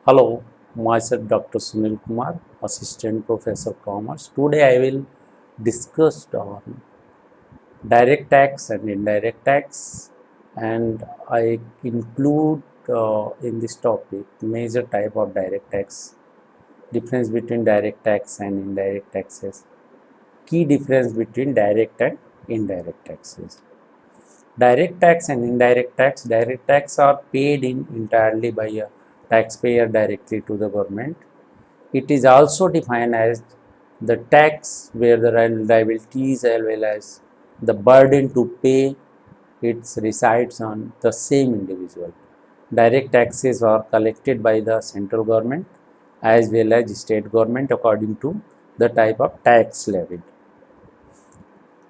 Hello, myself Dr. Sunil Kumar, Assistant Professor Commerce. Today I will discuss on direct tax and indirect tax, and I include in this topic major type of direct tax, difference between direct tax and indirect taxes, key difference between direct and indirect taxes. Direct tax and indirect tax. Direct tax are paid in entirely by a taxpayer directly to the government. It is also defined as the tax where the liabilities as well as the burden to pay it resides on the same individual. Direct taxes are collected by the central government as well as state government according to the type of tax levied.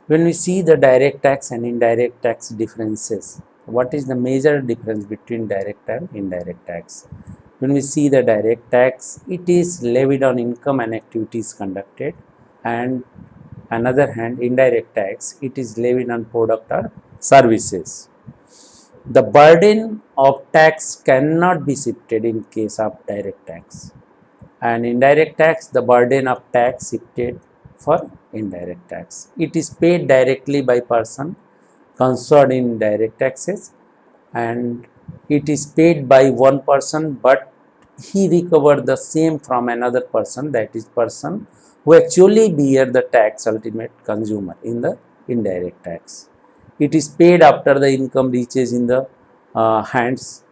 When we see the direct tax and indirect tax differences, what is the major difference between direct and indirect tax? When we see the direct tax, it is levied on income and activities conducted, and another hand, indirect tax, it is levied on product or services. The burden of tax cannot be shifted in case of direct tax, and indirect tax, the burden of tax shifted for indirect tax. It is paid directly by person concerned in direct taxes, and it is paid by one person, but he recovered the same from another person, that is person who actually bear the tax, ultimate consumer in the indirect tax. It is paid after the income reaches in the hands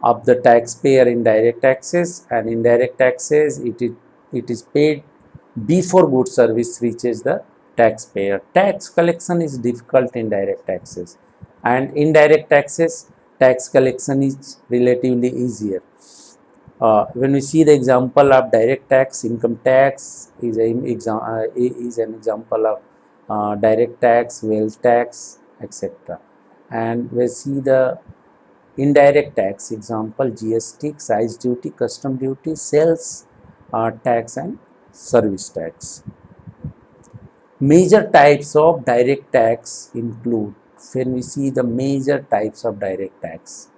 of the taxpayer in direct taxes, and indirect taxes it is paid before good service reaches the taxpayer. Tax collection is difficult in direct taxes, and indirect taxes tax collection is relatively easier. When we see the example of direct tax, income tax is an example of direct tax, wealth tax, etc. And we see the indirect tax example, GST, excise duty, custom duty, sales tax and service tax. Major types of direct tax include, when we see the major types of direct tax: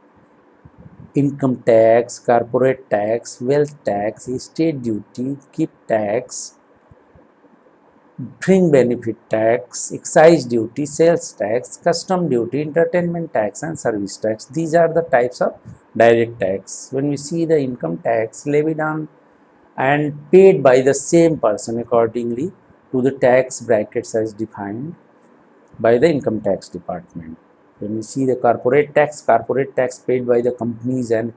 income tax, corporate tax, wealth tax, estate duty, gift tax, fringe benefit tax, excise duty, sales tax, custom duty, entertainment tax and service tax. These are the types of direct tax. When we see the income tax levied on and paid by the same person accordingly to the tax brackets as defined by the income tax department. When we see the corporate tax paid by the companies and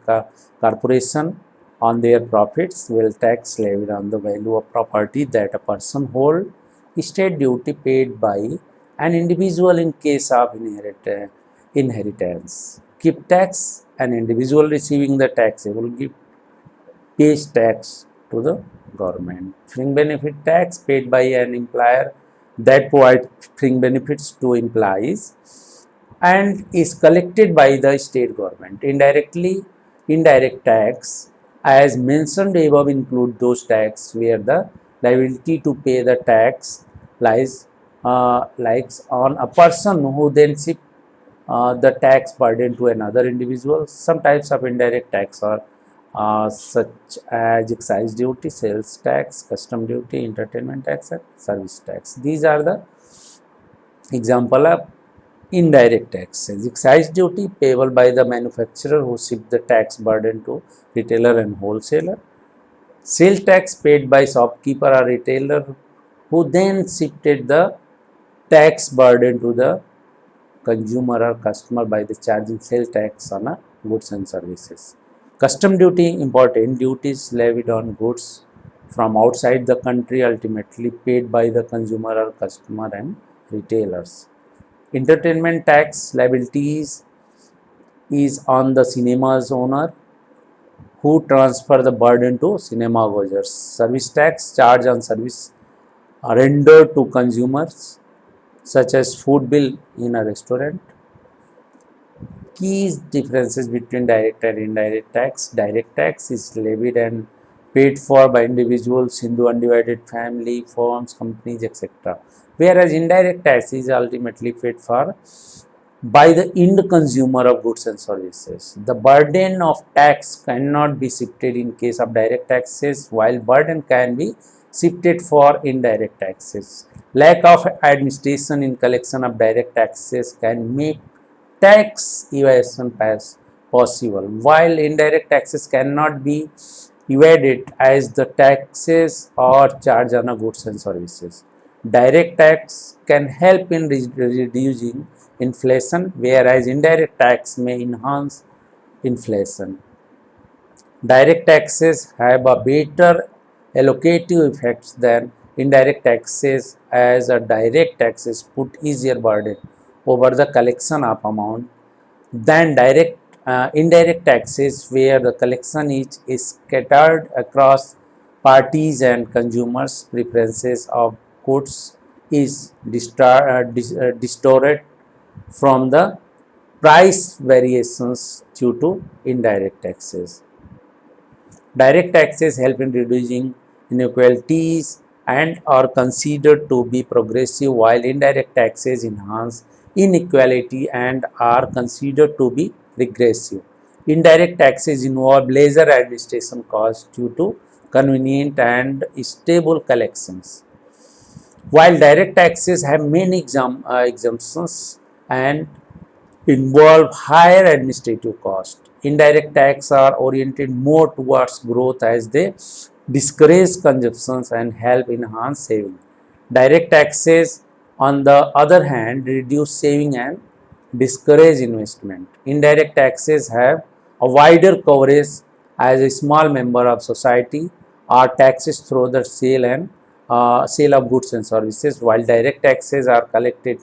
corporation on their profits, wealth tax levied on the value of property that a person hold, estate duty paid by an individual in case of inheritance, gift tax, an individual receiving the taxable gift pays tax to the government. Fringe benefit tax paid by an employer that provides fringe benefits to employees and is collected by the state government. Indirectly, indirect tax, as mentioned above, include those tax where the liability to pay the tax lies on a person who then shift the tax burden to another individual. Some types of indirect tax are such as excise duty, sales tax, custom duty, entertainment tax and service tax. These are the example of indirect taxes. Excise duty payable by the manufacturer who shift the tax burden to retailer and wholesaler. Sale tax paid by shopkeeper or retailer who then shifted the tax burden to the consumer or customer by the charging sale tax on a goods and services. Custom duty, important duties levied on goods from outside the country, ultimately paid by the consumer or customer and retailers. Entertainment tax liabilities is on the cinema's owner who transfer the burden to cinema goers. Service tax charge on service rendered to consumers such as food bill in a restaurant. Key differences between direct and indirect tax. Direct tax is levied and paid for by individuals, Hindu undivided family, firms, companies, etc. Whereas indirect tax is ultimately paid for by the end consumer of goods and services. The burden of tax cannot be shifted in case of direct taxes, while burden can be shifted for indirect taxes. Lack of administration in collection of direct taxes can make tax evasion possible, while indirect taxes cannot be evaded as the taxes are charged on goods and services. Direct tax can help in reducing inflation, whereas indirect tax may enhance inflation. Direct taxes have a better allocative effects than indirect taxes, as a direct taxes put easier burden over the collection of amount than indirect taxes, where the collection is scattered across parties and consumers preferences of goods is distorted from the price variations due to indirect taxes. Direct taxes help in reducing inequalities and are considered to be progressive, while indirect taxes enhance inequality and are considered to be regressive. Indirect taxes involve lesser administration costs due to convenient and stable collections, while direct taxes have many exemptions and involve higher administrative costs. Indirect tax are oriented more towards growth as they discourage consumptions and help enhance saving. Direct taxes, on the other hand, reduce saving and discourage investment. Indirect taxes have a wider coverage as a small member of society are taxes through the sale of goods and services, while direct taxes are collected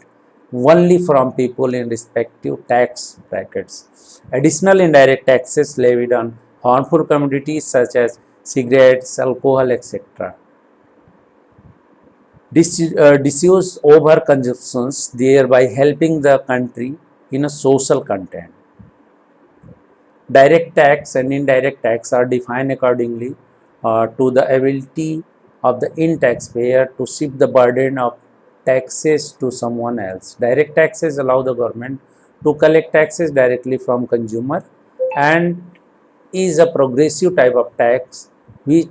only from people in respective tax brackets. Additional indirect taxes levied on harmful commodities such as cigarettes, alcohol, etc. Disuse overconsumptions, thereby helping the country in a social content. Direct tax and indirect tax are defined accordingly to the ability of the in taxpayer to shift the burden of taxes to someone else. Direct taxes allow the government to collect taxes directly from consumer and is a progressive type of tax which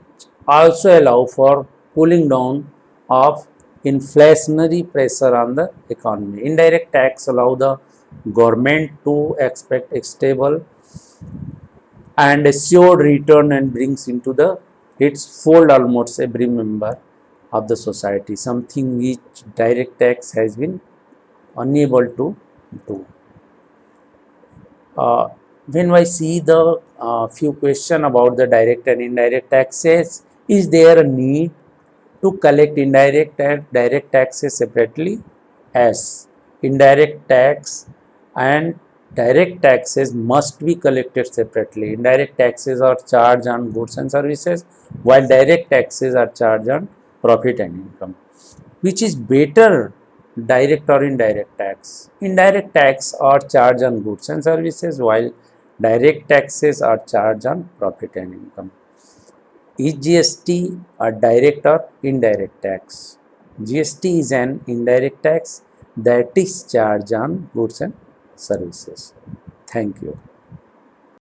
also allow for cooling down of inflationary pressure on the economy. Indirect tax allow the government to expect a stable and assured return and brings into the its fold almost every member of the society, something which direct tax has been unable to do. Uh, when I see the few question about the direct and indirect taxes, is there a need to collect indirect and direct taxes separately? As indirect tax and direct taxes must be collected separately. Indirect taxes are charged on goods and services, while direct taxes are charged on profit and income. Which is better, direct or indirect tax? Indirect tax are charged on goods and services, while direct taxes are charged on profit and income. Is GST a direct or indirect tax? GST is an indirect tax that is charged on goods and services. Thank you.